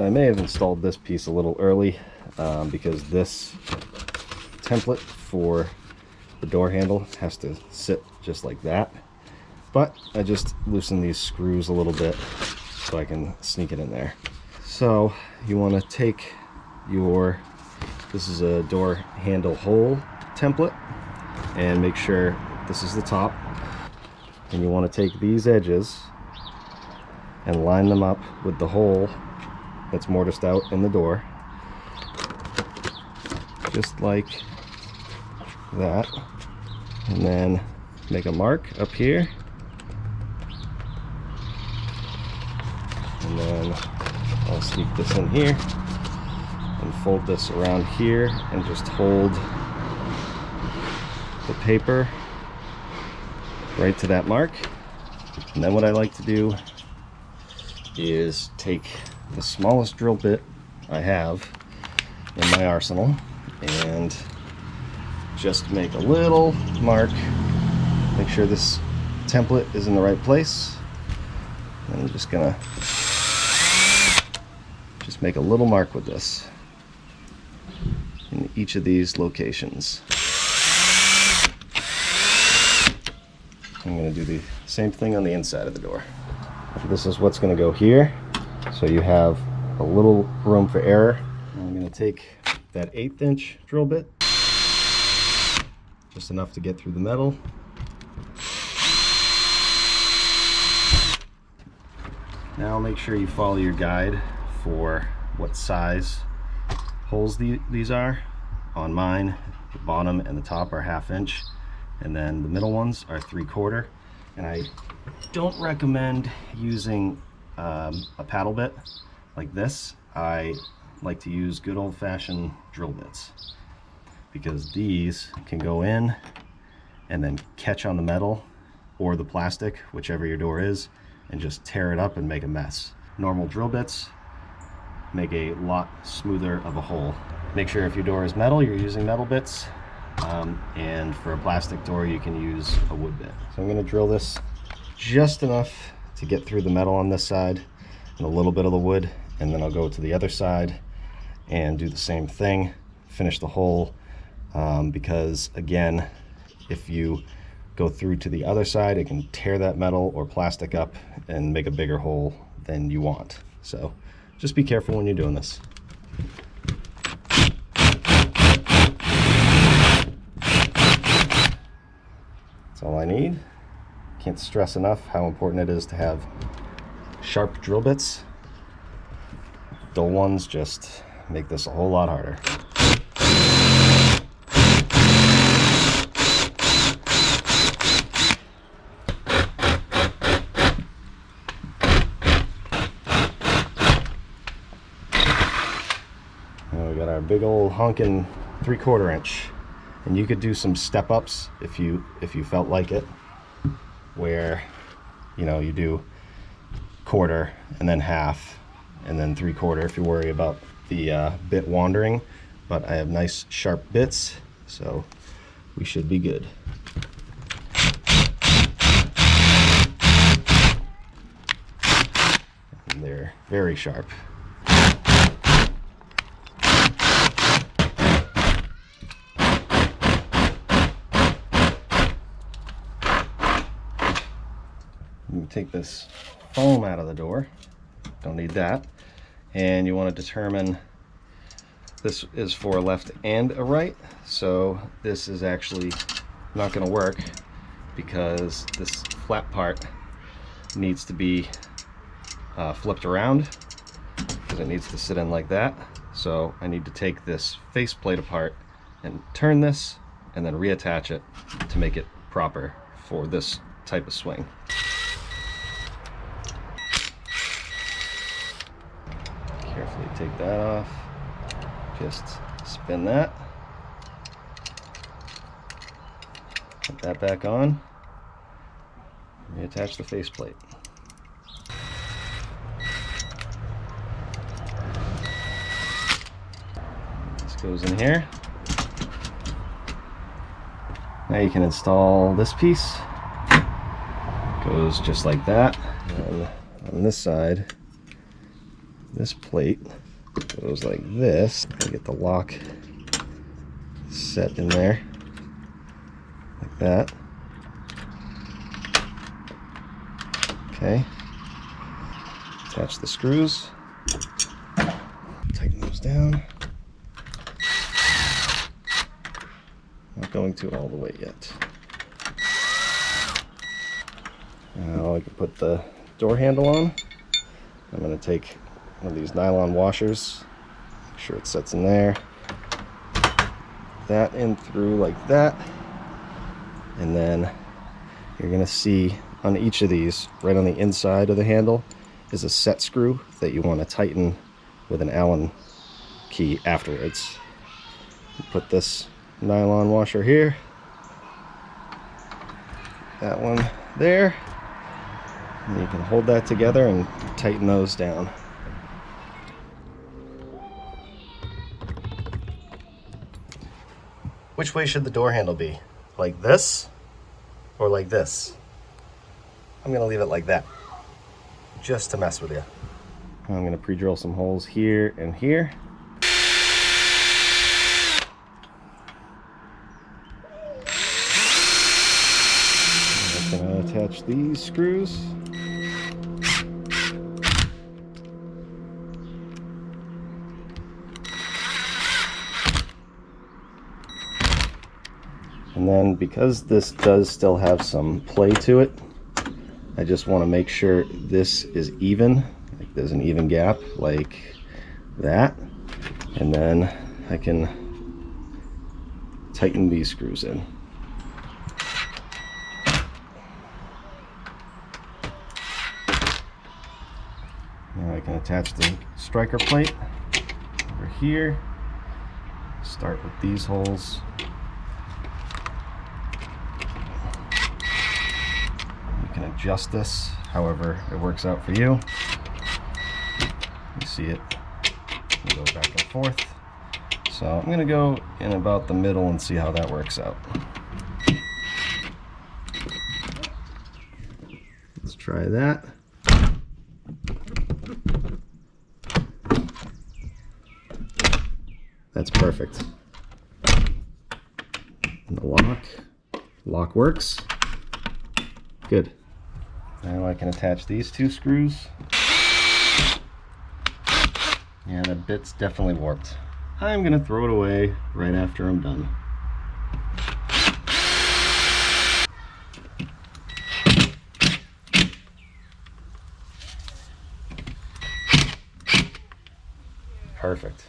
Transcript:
I may have installed this piece a little early because this template for the door handle has to sit just like that. But I just loosened these screws a little bit so I can sneak it in there. So you want to take your, this is a door handle hole template, and make sure this is the top. And you want to take these edges and line them up with the hole that's mortised out in the door, just like that. And then make a mark up here, and then I'll sneak this in here and fold this around here and just hold the paper right to that mark. And then what I like to do is take the smallest drill bit I have in my arsenal and just make a little mark. Make sure this template is in the right place. And I'm just gonna just make a little mark with this in each of these locations. I'm going to do the same thing on the inside of the door. This is what's going to go here, so you have a little room for error. I'm going to take that 1/8 inch drill bit, just enough to get through the metal. Now make sure you follow your guide for what size holes these are. On mine, the bottom and the top are 1/2 inch, and then the middle ones are 3/4. And I don't recommend using a paddle bit like this. I like to use good old-fashioned drill bits, because these can go in and then catch on the metal or the plastic, whichever your door is, and just tear it up and make a mess. Normal drill bits make a lot smoother of a hole. Make sure if your door is metal, you're using metal bits, and for a plastic door you can use a wood bit. So I'm going to drill this just enough to get through the metal on this side and a little bit of the wood, and then I'll go to the other side and do the same thing, finish the hole, because again, if you go through to the other side, it can tear that metal or plastic up and make a bigger hole than you want. So just be careful when you're doing this. That's all I need. Can't stress enough how important it is to have sharp drill bits. Dull ones just make this a whole lot harder. Now we got our big old honkin' 3/4 inch. And you could do some step ups if you felt like it, where you do 1/4 and then 1/2 and then 3/4 if you worry about the bit wandering. But I have nice sharp bits, so we should be good. And they're very sharp. You take this foam out of the door, don't need that, and you want to determine this is for a left and a right. So this is actually not going to work because this flat part needs to be flipped around, because it needs to sit in like that. So I need to take this faceplate apart and turn this and then reattach it to make it proper for this type of swing. Carefully take that off, just spin that, put that back on, reattach the faceplate. This goes in here. Now you can install this piece. Goes just like that. And on this side, this plate goes like this. I get the lock set in there like that. Okay. Attach the screws. Tighten those down. Not going to all the way yet. Now I can put the door handle on. I'm going to take one of these nylon washers, make sure it sets in there, that in through like that, and then you're going to see on each of these, right on the inside of the handle, is a set screw that you want to tighten with an Allen key afterwards. Put this nylon washer here, that one there, and you can hold that together and tighten those down. Which way should the door handle be? Like this or like this? I'm gonna leave it like that, just to mess with you. I'm gonna pre-drill some holes here and here. I'm gonna attach these screws. And then because this does still have some play to it, I just want to make sure this is even, like there's an even gap like that, and then I can tighten these screws in. Now I can attach the striker plate over here. Start with these holes. You can adjust this however it works out for you. You see it go back and forth. So I'm going to go in about the middle and see how that works out. Let's try that. That's perfect. And the lock works. Good. Now I can attach these two screws. Yeah, that bit's definitely warped. I'm gonna throw it away right after I'm done. Perfect.